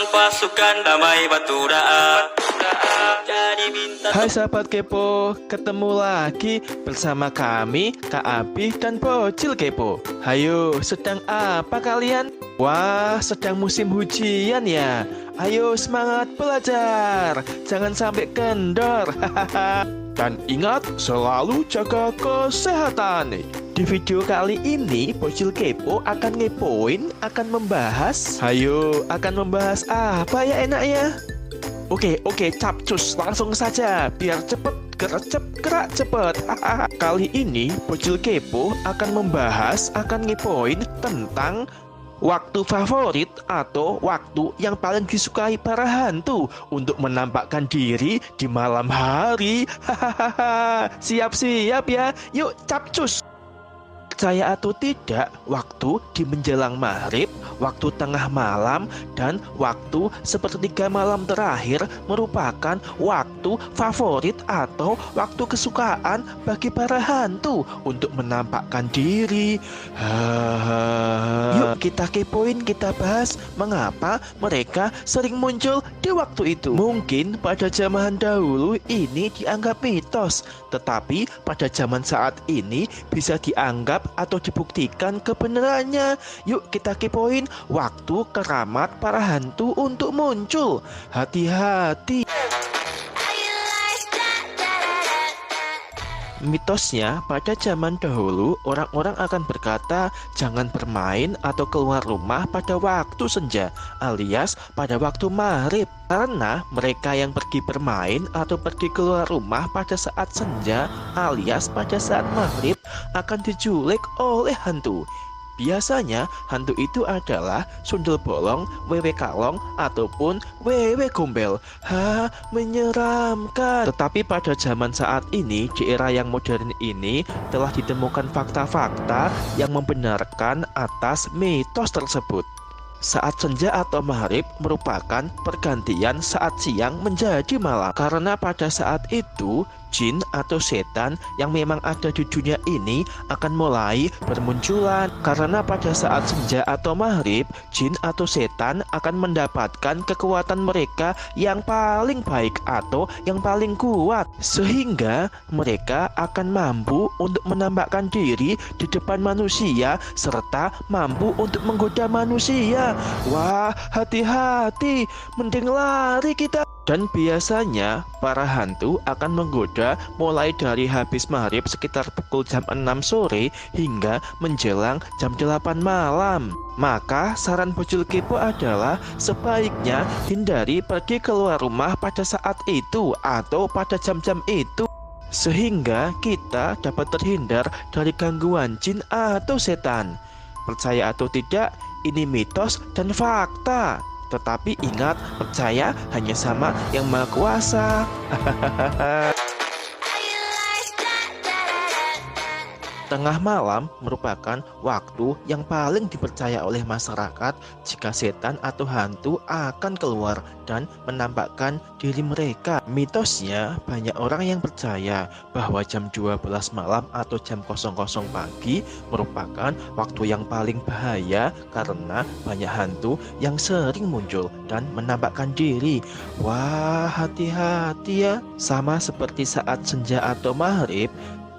Orang pasukan damai batu daan. Jadi bintang. Hai sahabat kepo, ketemu lagi bersama kami, Kak Abi dan Bocil Kepo. Hayo, sedang apa kalian? Wah, sedang musim ujian ya. Ayo semangat belajar, jangan sampai kendor. Dan ingat, selalu jaga kesehatan. Di video kali ini, Bocil Kepo akan ngepoin, akan membahas. Hayo, akan membahas apa ya enaknya? Oke, capcus, langsung saja, biar cepet, gerak cepet. Kali ini, Bocil Kepo akan membahas, akan ngepoin tentang waktu favorit atau waktu yang paling disukai para hantu untuk menampakkan diri di malam hari. Siap-siap ya, yuk capcus. Percaya atau tidak, waktu di menjelang maghrib, waktu tengah malam, dan waktu sepertiga malam terakhir merupakan waktu favorit atau waktu kesukaan bagi para hantu untuk menampakkan diri. Yuk kita kepoin, kita bahas mengapa mereka sering muncul di waktu itu. Mungkin pada zaman dahulu ini dianggap mitos, tetapi pada zaman saat ini bisa dianggap atau dibuktikan kebenarannya. Yuk kita kepoin waktu keramat para hantu untuk muncul. Hati-hati. Mitosnya, pada zaman dahulu orang-orang akan berkata jangan bermain atau keluar rumah pada waktu senja alias pada waktu maghrib, karena mereka yang pergi bermain atau pergi keluar rumah pada saat senja alias pada saat maghrib akan diculik oleh hantu. Biasanya hantu itu adalah sundel bolong, wewe kalong, ataupun wewe gombel. Menyeramkan. Tetapi pada zaman saat ini, di era yang modern ini, telah ditemukan fakta-fakta yang membenarkan atas mitos tersebut. Saat senja atau maghrib merupakan pergantian saat siang menjadi malam. Karena pada saat itu, jin atau setan yang memang ada di dunia ini akan mulai bermunculan. Karena pada saat senja atau maghrib, jin atau setan akan mendapatkan kekuatan mereka yang paling baik atau yang paling kuat, sehingga mereka akan mampu untuk menampakkan diri di depan manusia serta mampu untuk menggoda manusia. Wah, hati-hati, mending lari kita. Dan biasanya para hantu akan menggoda mulai dari habis maghrib sekitar pukul jam 6 sore hingga menjelang jam 8 malam. Maka saran Bocil Kepo adalah sebaiknya hindari pergi keluar rumah pada saat itu atau pada jam-jam itu, sehingga kita dapat terhindar dari gangguan jin atau setan. Percaya atau tidak, ini mitos dan fakta. Tetapi ingat, percaya hanya sama yang Maha Kuasa. Tengah malam merupakan waktu yang paling dipercaya oleh masyarakat jika setan atau hantu akan keluar dan menampakkan diri mereka. Mitosnya, banyak orang yang percaya bahwa jam 12 malam atau jam 00 pagi merupakan waktu yang paling bahaya karena banyak hantu yang sering muncul dan menampakkan diri. Wah, hati-hati ya. Sama seperti saat senja atau maghrib,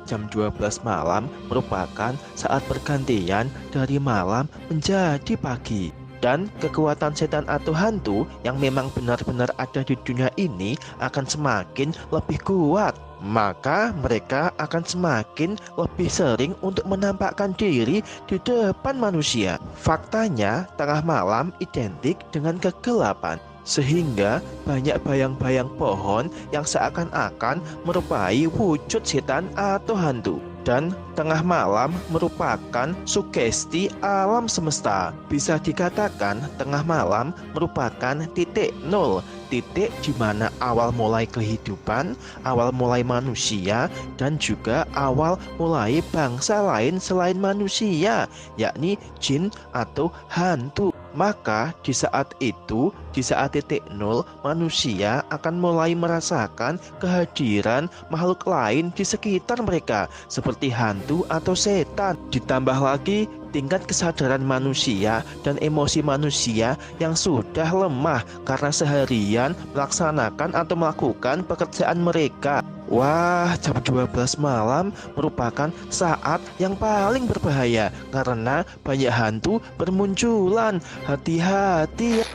jam 12 malam merupakan saat pergantian dari malam menjadi pagi. Dan kekuatan setan atau hantu yang memang benar-benar ada di dunia ini akan semakin lebih kuat. Maka mereka akan semakin lebih sering untuk menampakkan diri di depan manusia. Faktanya, tengah malam identik dengan kegelapan, sehingga banyak bayang-bayang pohon yang seakan-akan merupai wujud setan atau hantu. Dan tengah malam merupakan sugesti alam semesta. Bisa dikatakan tengah malam merupakan titik nol, titik di mana awal mulai kehidupan, awal mulai manusia, dan juga awal mulai bangsa lain selain manusia, yakni jin atau hantu. Maka di saat itu, di saat titik nol, manusia akan mulai merasakan kehadiran makhluk lain di sekitar mereka, seperti hantu atau setan. Ditambah lagi tingkat kesadaran manusia dan emosi manusia yang sudah lemah karena seharian melaksanakan atau melakukan pekerjaan mereka. Wah, jam 12 malam merupakan saat yang paling berbahaya karena banyak hantu bermunculan. Hati-hati.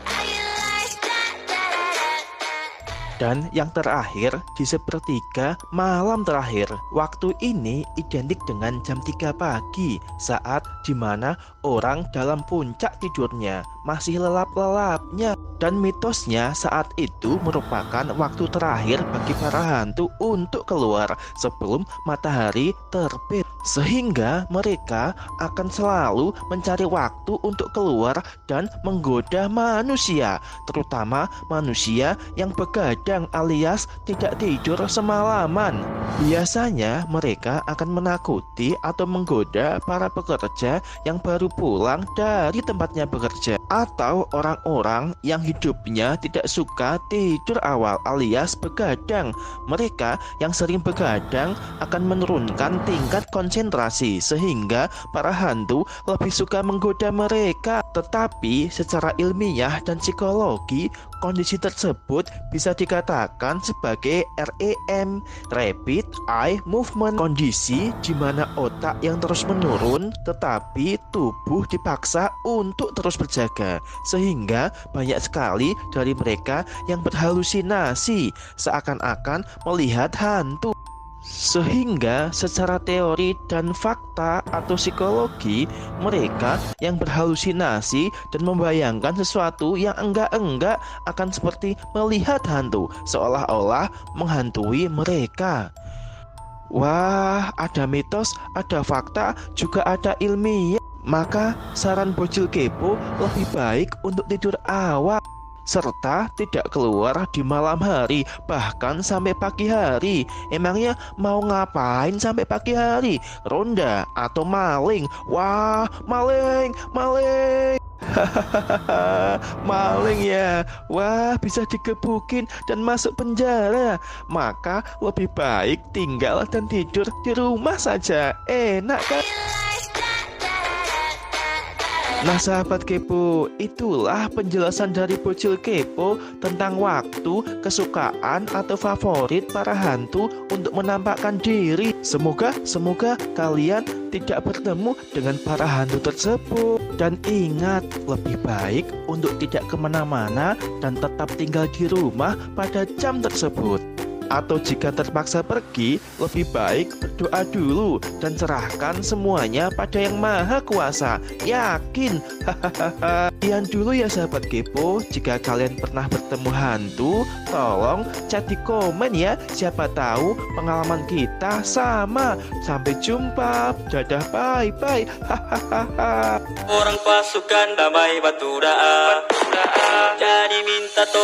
Dan yang terakhir, di sepertiga malam terakhir. Waktu ini identik dengan jam 3 pagi, saat dimana orang dalam puncak tidurnya, masih lelap-lelapnya. Dan mitosnya saat itu merupakan waktu terakhir bagi para hantu untuk keluar sebelum matahari terbit. Sehingga mereka akan selalu mencari waktu untuk keluar dan menggoda manusia, terutama manusia yang begadang alias tidak tidur semalaman. Biasanya mereka akan menakuti atau menggoda para pekerja yang baru pulang dari tempatnya bekerja, atau orang-orang yang hidupnya tidak suka tidur awal alias begadang. Mereka yang sering begadang akan menurunkan tingkat konsentrasi sehingga para hantu lebih suka menggoda mereka. Tetapi secara ilmiah dan psikologi, kondisi tersebut bisa dikatakan sebagai REM, Rapid Eye Movement, kondisi di mana otak yang terus menurun tetapi tubuh dipaksa untuk terus berjaga, sehingga banyak sekali dari mereka yang berhalusinasi seakan-akan melihat hantu. Sehingga secara teori dan fakta atau psikologi, mereka yang berhalusinasi dan membayangkan sesuatu yang enggak-enggak akan seperti melihat hantu, seolah-olah menghantui mereka. Wah, ada mitos, ada fakta, juga ada ilmiah. Maka saran bocil kepo lebih baik untuk tidur awal serta tidak keluar di malam hari, bahkan sampai pagi hari. Emangnya mau ngapain sampai pagi hari? Ronda atau maling? Wah, maling, maling. Hahaha, maling ya. Wah, bisa digebukin dan masuk penjara. Maka lebih baik tinggal dan tidur di rumah saja. Enak kan? Nah sahabat kepo, itulah penjelasan dari bocil kepo tentang waktu, kesukaan atau favorit para hantu untuk menampakkan diri. Semoga kalian tidak bertemu dengan para hantu tersebut. Dan ingat, lebih baik untuk tidak kemana-mana dan tetap tinggal di rumah pada jam tersebut. Atau jika terpaksa pergi, lebih baik berdoa dulu dan serahkan semuanya pada Yang Maha Kuasa. Yakin? Hahaha. Sekian dulu ya sahabat kepo. Jika kalian pernah bertemu hantu, tolong chat di komen ya. Siapa tahu pengalaman kita sama. Sampai jumpa. Dadah, bye-bye. Hahaha. Orang pasukan damai batu daa, jadi minta tolong.